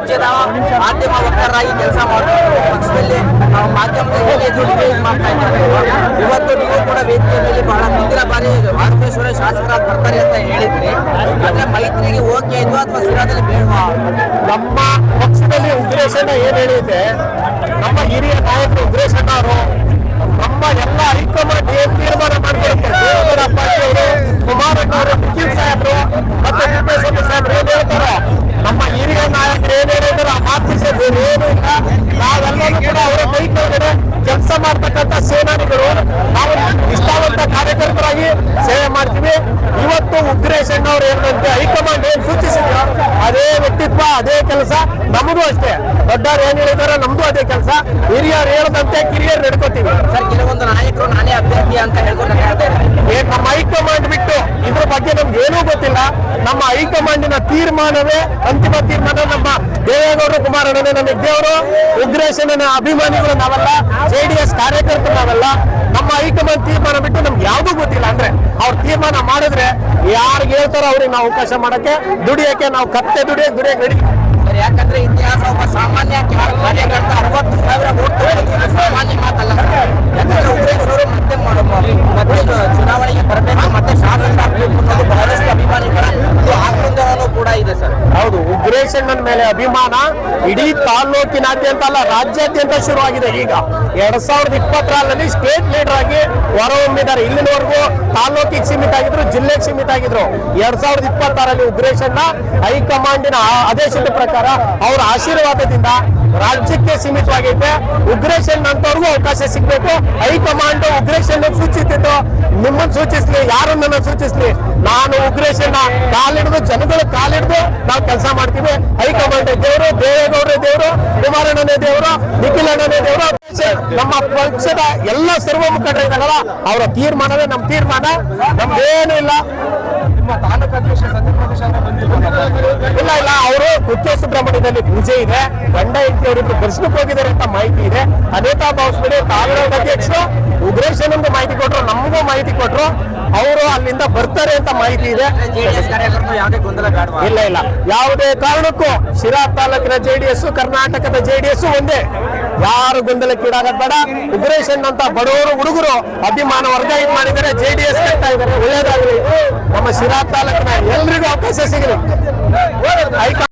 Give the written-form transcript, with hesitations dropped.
ರಾಜ್ಯದ ಮಾಧ್ಯಮ ವಕ್ತಾರರಾಗಿ ಕೆಲಸ ಮಾಡ್ತಾರೆ ಪಕ್ಷದಲ್ಲಿ ನಾವು ಮಾಧ್ಯಮದಲ್ಲಿ ಮಾಡ್ತಾ ಇದ್ದಾರೆ. ಇವತ್ತು ನೀವು ಕೂಡ ವೇದಿಕೆ ಮೇಲೆ ಬಹಳ ಮುಂದಿನ ಬಾರಿ ಆರೋಗ್ಯೇಶ್ವರ ಶಾಸಕರಾಗಿ ಬರ್ತಾರೆ ಅಂತ ಹೇಳಿದ್ರಿ. ಆದ್ರೆ ಮೈತ್ರಿಗೆ ಓಕೆ ಆಯ್ತು ಅಥವಾ ಸಿರಾದಲ್ಲಿ ಬೇಡವಾ? ನಮ್ಮ ಪಕ್ಷದಲ್ಲಿ ಉಗ್ರೇಶಣ್ಣ ಏನ್ ಹೇಳಿದೆ, ನಮ್ಮ ಹಿರಿಯ ನಾಯಕರು ಉಗ್ರೇಶಣ್ಣ ಅವರು ನಮ್ಮ ಎಲ್ಲ ಹೈಕಮಾಂಡ್ ಏನ್ ತೀರ್ಮಾನ ಮಾಡ್ಕೊಳುತ್ತೆ, ದೇವೇಗೌಡ ಪಾಟೀಲ್ ಅವರು, ಕುಮಾರಣ್ಣ ಅವರು, ನಿಖಿಲ್ ಸಾಹೇಬ್ರು ಮತ್ತೆ ತಿಪ್ಪೇಸ್ವಾಮಿ ಸಾಹೇಬ್ರು ಏನ್ ಹೇಳ್ತಾರೋ, ನಮ್ಮ ಹಿರಿಯ ನಾಯಕರು ಏನ್ ಹೇಳಿದಾರೆ ಆ ಮಾತಿಗೆ ಬೇರೆ ಏನೂ ಇಲ್ಲ. ನಾವೆಲ್ಲರೂ ಕೂಡ ಅವರ ಕೈ ಕೆಳಗಡೆ ಕೆಲಸ ಮಾಡ್ತಕ್ಕಂಥ ಸೇನಾನಿಗಳು, ನಾವು ನಿಷ್ಠಾವಂತ ಕಾರ್ಯಕರ್ತರಾಗಿ ಸೇವೆ ಮಾಡ್ತೀವಿ. ಇವತ್ತು ಉಗ್ರೇಶಣ್ಣ ಅವರು ಹೇಳಿದಂತೆ ಹೈಕಮಾಂಡ್ ಏನ್ ಸೂಚಿಸಿದ್ರು ಅದೇ ವ್ಯಕ್ತಿತ್ವ, ಅದೇ ಕೆಲಸ ನಮಗೂ ಅಷ್ಟೇ. ದೊಡ್ಡವ್ರು ಏನ್ ಹೇಳಿದಾರೆ ನಮ್ದು ಅದೇ ಕೆಲಸ. ಹಿರಿಯರು ಹೇಳದಂತೆ ಕಿರಿಯರು ನಡ್ಕೋತೀವಿ. ಸರ್, ಕೆಲವೊಂದು ನಾಯಕರು ನಾನೇ ಅಭ್ಯರ್ಥಿ ಅಂತ ಹೇಳ್ಕೊಂಡು ಹೇಳ್ತಾರೆ. ನಮ್ಮ ಹೈಕಮಾಂಡ್ ಬಿಟ್ಟು ಇದ್ರ ಬಗ್ಗೆ ನಮ್ಗೆ ಏನೂ ಗೊತ್ತಿಲ್ಲ. ನಮ್ಮ ಹೈಕಮಾಂಡಿನ ತೀರ್ಮಾನವೇ ಅಂತಿಮ ತೀರ್ಮಾನ. ನಮ್ಮ ದೇವೇಗೌಡರು, ಕುಮಾರಣ್ಣನೇ ನಮಗೆ ದೇವರು. ಉಗ್ರೇಶನ ಅಭಿಮಾನಿಗಳು ನಾವಲ್ಲ, JDS ಕಾರ್ಯಕರ್ತರು ನಾವಲ್ಲ. ನಮ್ಮ ಹೈಕಮಾಂಡ್ ತೀರ್ಮಾನ ಬಿಟ್ಟು ನಮ್ಗೆ ಯಾವ್ದೂ ಗೊತ್ತಿಲ್ಲ. ಅಂದ್ರೆ ಅವ್ರ ತೀರ್ಮಾನ ಮಾಡಿದ್ರೆ ಯಾರಿಗೆ ಹೇಳ್ತಾರೋ ಅವ್ರಿಗೆ ನಾವು ಅವಕಾಶ ಮಾಡಕ್ಕೆ, ದುಡಿಯಕ್ಕೆ ನಾವು ಕತ್ತೆ ದುಡಿಯಕ್ಕೆ ರೆಡಿ. ಯಾಕಂದ್ರೆ ಇತಿಹಾಸ ಒಬ್ಬ ಸಾಮಾನ್ಯ ಕಾರ್ಯಕರ್ತ 60,000 ಓಟ್ ಸಾಮಾನ್ಯ ಮಾತಲ್ಲ. ಯಾಕಂದ್ರೆ ಉಗ್ರೇಶ್ವರು ಮತ್ತೆ ಚುನಾವಣೆಗೆ ಬರಬೇಕು, ಮತ್ತೆ ಶಾಸಕರಾಗಬೇಕು ಅನ್ನೋದು ಬಹಳಷ್ಟು ಅಭಿಮಾನಿಗಳ ಆಕ್ರಂದನೂ ಕೂಡ ಇದೆ ಸರ್. ಹೌದು, ಉಗ್ರೇಶಣ್ಣನ ಮೇಲೆ ಅಭಿಮಾನ ಇಡೀ ತಾಲೂಕಿನಾದ್ಯಂತ ಅಲ್ಲ, ರಾಜ್ಯಾದ್ಯಂತ ಶುರುವಾಗಿದೆ. ಈಗ 2020ರಲ್ಲಿ ಸ್ಟೇಟ್ ಲೀಡರ್ ಆಗಿ ಹೊರಹೊಮ್ಮಿದ್ದಾರೆ. ಇಲ್ಲಿನವರೆಗೂ ತಾಲೂಕಿಗೆ ಸೀಮಿತ ಆಗಿದ್ರು, ಜಿಲ್ಲೆಗೆ ಸೀಮಿತ ಆಗಿದ್ರು. 2026ರಲ್ಲಿ ಉಗ್ರೇಶಣ್ಣ ಹೈಕಮಾಂಡಿನ ಆದೇಶದ ಪ್ರಕಾರ ಅವರ ಆಶೀರ್ವಾದದಿಂದ ರಾಜ್ಯಕ್ಕೆ ಸೀಮಿತವಾಗೈತೆ. ಉಗ್ರೇಶನ್ ಅಂತವ್ರಿಗೂ ಅವಕಾಶ ಸಿಗಬೇಕು. ಹೈಕಮಾಂಡ್ ಉಗ್ರೇಶನ್ ಸೂಚಿಸಿದ್ದು ನಿಮ್ಮನ್ನು ಸೂಚಿಸ್ಲಿ, ಯಾರನ್ನ ಸೂಚಿಸ್ಲಿ, ನಾನು ಉಗ್ರೇಶನ್ನ ಕಾಲಿಡಿದು ಜನಗಳು ಕಾಲಿಡಿದು ನಾವು ಕೆಲಸ ಮಾಡ್ತೀವಿ. ಹೈಕಮಾಂಡ್ ದೇವರು, ದೇವೇಗೌಡರೇ ದೇವರು, ಕುಮಾರಣ್ಣನೇ ದೇವರು, ನಿಖಿಲ್ ಅಣ್ಣನೇ ದೇವರು. ನಮ್ಮ ಪಕ್ಷದ ಎಲ್ಲ ಸರ್ವ ಮುಖಂಡರಿದ್ದಾರಲ್ಲ ಅವರ ತೀರ್ಮಾನವೇ ನಮ್ಮ ತೀರ್ಮಾನ. ನಮ್ದೇನು ಇಲ್ಲ. ಇಲ್ಲ ಇಲ್ಲ, ಅವರು ಕುಕ್ಕೆ ಸುಬ್ರಹ್ಮಣ್ಯದಲ್ಲಿ ಪೂಜೆ ಇದೆ, ಗಂಡ ಹೆಂಡತಿ ಅವರಿಬ್ರು ದರ್ಶನಕ್ಕೆ ಹೋಗಿದ್ದಾರೆ ಅಂತ ಮಾಹಿತಿ ಇದೆ. ಅನೇತಾ ಬಾವಸ್ಬಿಡಿ ಕಾಂಗ್ರೆಸ್ ಅಧ್ಯಕ್ಷರು ಉಗ್ರೇಶನ್ಗೆ ಮಾಹಿತಿ ಕೊಟ್ಟರು, ನಮಗೂ ಮಾಹಿತಿ ಕೊಟ್ಟರು. ಅವರು ಅಲ್ಲಿಂದ ಬರ್ತಾರೆ ಅಂತ ಮಾಹಿತಿ ಇದೆ. ಇಲ್ಲ ಇಲ್ಲ, ಯಾವುದೇ ಕಾರಣಕ್ಕೂ ಶಿರಾ ತಾಲೂಕಿನ JDS, ಕರ್ನಾಟಕದ JDS ಒಂದೇ. ಯಾರು ಗೊಂದಲಕ್ಕೀಡಾಗದ್ ಬೇಡ. ಉಗ್ರೇಶನ್ ಅಂತ ಬಡವರು ಹುಡುಗರು ಅಭಿಮಾನ ವರ್ಗ ಇದು ಮಾಡಿದ್ದಾರೆ, JDS ಕಟ್ತಾ ಇದ್ದಾರೆ. ಒಳ್ಳೇದಾಗಲಿ. ನಮ್ಮ ಶಿರಾ ತಾಲೂಕಿನ ಎಲ್ರಿಗೂ ಅವಕಾಶ ಸಿಗಲಿ.